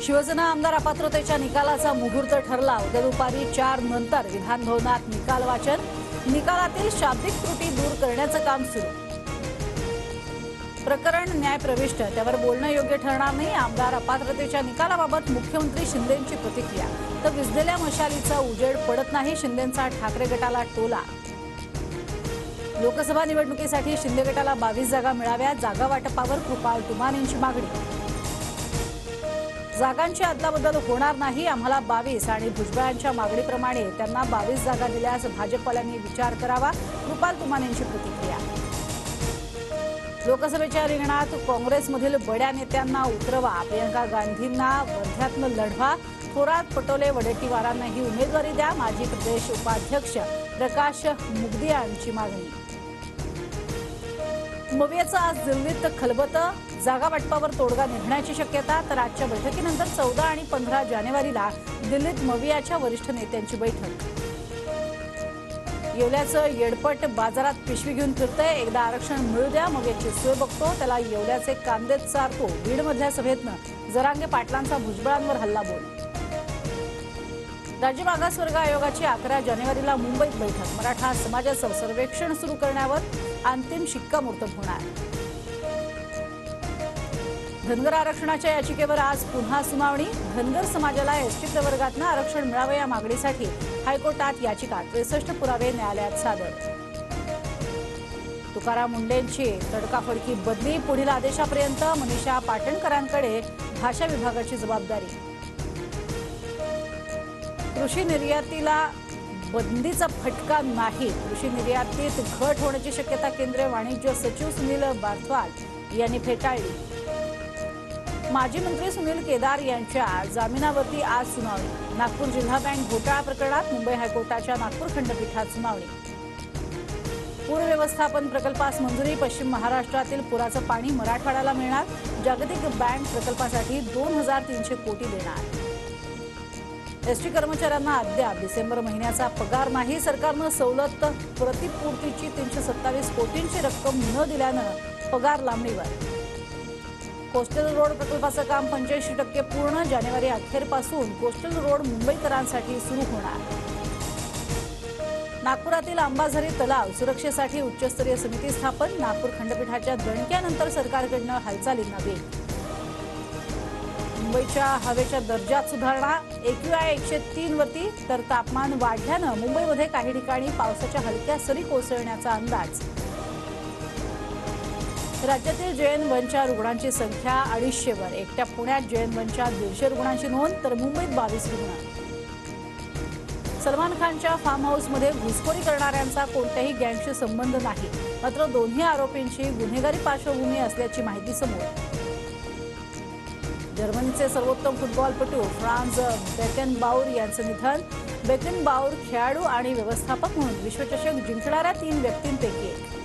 शिवसेना आमदार अपात्रतेच्या निकालाचा मुहूर्त ठरला। उद्या दुपारी 4 नंतर विधान भवनात निकाल वाचन। निकालातील शाब्दिक त्रुटी दूर करण्याचं काम सुरू। प्रकरण न्यायप्रविष्ट, त्यावर बोलणं योग्य ठरणार नाही। आमदार अपात्रतेच्या निकालाबाबत मुख्यमंत्री शिंदेंची प्रतिक्रिया। तर विझलेल्या मशालीचा उजेड पडत नाही, शिंदेंचा ठाकरे गटाला टोला। लोकसभा निवडणुकीसाठी शिंदे गटाला 22 जागा मिळाव्या। जागा वाटपावर कृपाल तुमानेंची मागणी। जागांची अदलाबदल होणार नाही, आम्हाला 22 आणि भुजबळांच्या मागणीप्रमाणे त्यांना 22 जागा दिल्यास भाजपवाल्यांनी विचार करावा। कृपाल तुमानेंची प्रतिक्रिया। लोकसभेच्या रिंगणात काँग्रेसमधील बड्या नेत्यांना उतरवा। प्रियंका गांधींना वर्ध्यातनं लढवा। थोरात, पटोले, वडेट्टीवारांनाही उमेदवारी द्या। माजी प्रदेश उपाध्यक्ष प्रकाश मुगदियांची मागणी। मवियाचं आज दिल्लीत खलबतं। जागा वाटपावर तोडगा निघण्याची शक्यता। तर आजच्या बैठकीनंतर 14 आणि 15 जानेवारीला दिल्लीत मवियाच्या वरिष्ठ नेत्यांची बैठक। येवल्याचं येडपट बाजारात पिशवी घेऊन फिरतंय। एकदा आरक्षण मिळू द्या, मग याची सोय बघतो। त्याला येवल्याचे कांदेच चारतो। बीडमधल्या सभेतनं जरांगे पाटलांचा भुजबळांवर हल्लाबोल। राज्य मागासवर्ग आयोगाची 11 जानेवारीला मुंबईत बैठक। मराठा समाजाचं सर्वेक्षण सुरू करण्यावर अंतिम शिक्कामोर्तब होणार। धनगर आरक्षणाच्या याचिकेवर आज पुन्हा सुनावणी। धनगर समाजाला एसटी प्रवर्गातनं आरक्षण मिळावं या मागणीसाठी हायकोर्टात याचिका। 63 पुरावे न्यायालयात सादर। तुकाराम मुंडेंची तडकाफडकी बदली। पुढील आदेशापर्यंत मनीषा पाटणकरांकडे भाषा विभागाची जबाबदारी। कृषी निर्यातीला बंदीचा फटका नाही। कृषी निर्यातीत घट होण्याची शक्यता केंद्रीय वाणिज्य सचिव सुनील बारथवाल यांनी फेटाळली। माजी मंत्री सुनील केदार यांच्या जामिनावरती आज सुनावणी। नागपूर जिल्हा बँक घोटाळा प्रकरणात मुंबई हायकोर्टाच्या नागपूर खंडपीठात सुनावणी। पूर व्यवस्थापन प्रकल्पास मंजुरी। पश्चिम महाराष्ट्रातील पुराचं पाणी मराठवाड्याला मिळणार। जागतिक बँक प्रकल्पासाठी 2300 कोटी देणार। एसटी कर्मचाऱ्यांना अद्याप डिसेंबर महिन्याचा पगार नाही। सरकारनं सवलत प्रतिपूर्तीची 327 कोटींची रक्कम न दिल्यानं पगार लांबणीवर। कोस्टल रोड प्रकल्पाचं काम 85% पूर्ण। जानेवारी अखेरपासून कोस्टल रोड मुंबईकरांसाठी सुरू होणार। नागपुरातील अंबाझरी तलाव सुरक्षेसाठी उच्चस्तरीय समिती स्थापन। नागपूर खंडपीठाच्या दणक्यानंतर सरकारकडनं हालचालींना वेग। मुंबईच्या हवेच्या दर्जात सुधारणा। AQI 103 वरती, तर तापमान वाढल्यानं मुंबईमध्ये काही ठिकाणी पावसाच्या हलक्या सरी कोसळण्याचा अंदाज। राज्यातील JN1च्या रुग्णांची संख्या 250 वर। एकट्या पुण्यात JN1च्या 150 रुग्णांची नोंद, तर मुंबईत 22 रुग्ण। सलमान खानच्या फार्म हाऊसमध्ये घुसखोरी करणाऱ्यांचा कोणत्याही गँगशी संबंध नाही, मात्र दोन्ही आरोपींची गुन्हेगारी पार्श्वभूमी असल्याची माहिती समोर। जर्मनीचे सर्वोत्तम फुटबॉलपटू फ्रान्झ बेकनबाऊर यांचं निधन। बेकनबाऊर खेळाडू आणि व्यवस्थापक म्हणून विश्वचषक जिंकणाऱ्या 3 व्यक्तींपैकी एक।